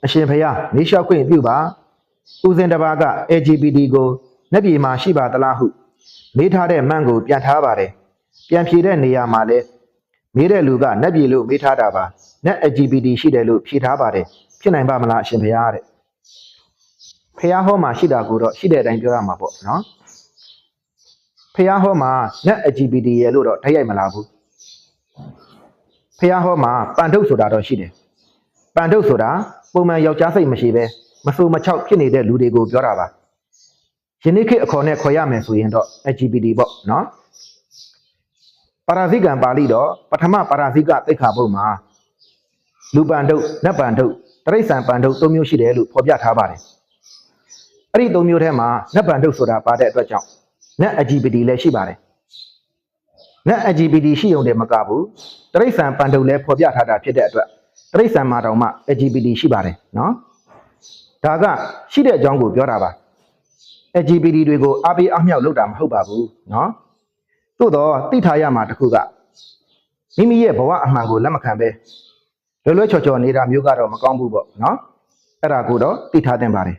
အရှင်ဖျားမေးလျှောက်ခွင့်ပြုပါဦးစင်တပါက LGBT ကိုနက်ပြည်မှာရှိပါသလားဟုမေးထားတဲ့မှန်ကိုပြန်ထားပါတယ်ပြန်ဖြေတဲ့နေရာမှာလဲမေးတဲ့လူကနက်ပြည်လို့မေးထားတာပါနက် LGBT ရှိတယ်လို့ဖြေထားပါတယ်ဖြစ်နိုင်ပါမလားအရှင်ဖျားတဲ့ဖျားဟောမှာရှိတာကိုတော့ရှိတဲ့အတိုင်းပြောရမှာပေါ့နော်ဖျားဟောမှာနက် LGBT ရဲ့လို့တော့တိုက်ရိုက်မလာဘူးဖျားဟောမှာပန်ထုတ်ဆိုတာတော့ရှိတယ်ပန်ထုတ်ဆိုတာပုံမှန်ယောက်ျားစိတ်မရှိပဲမဆိုးမချောက်ဖြစ်နေတဲ့လူတွေကိုပြောတာပါယနေ့ခေတ်အခေါ်နဲ့ခေါ်ရမယ်ဆိုရင်တော့ LGBT ပေါ့နော်ပါရာဇိကံပါဠိတော်ပထမပါရာဇိကသိက္ခာပုဒ်မှာလူပန်ထုတ်နတ်ပန်ထုတ်တရိစ္ဆာန်ပန်ထုတ်၃မျိုးရှိတယ်လို့ဖော်ပြထားပါတယ်အဲ့ဒီ၃မျိုးထဲမှာနတ်ပန်ထုတ်ဆိုတာပါတဲ့အတွက်ကြောင့်နတ် LGBT လည်းရှိပါတယ်နတ် LGBT ရှိုံတည်းမကဘူးတရိစ္ဆာန်ပန်ထုတ်လည်းဖော်ပြထားတာဖြစ်တဲ့အတွက်တရိစ္ဆာန်မှာတောင်မှ LGBT ရှိပါတယ်နော်ဒါကရှိတဲ့အကြောင်းကိုပြောတာပါ LGBT တွေကိုအားပေးအားမြောက်လုပ်တာမဟုတ်ပါဘူးနော်သို့တော့သိထားရမှာတစ်ခုကမိမိရဲ့ဘဝအမှန်ကိုလက်မခံပဲလွယ်လွယ်ချော်ချော်နေတာမျိုးကတော့မကောင်းဘူးပေါ့နော်အဲ့ဒါကိုတော့သိထားသင့်ပါတယ်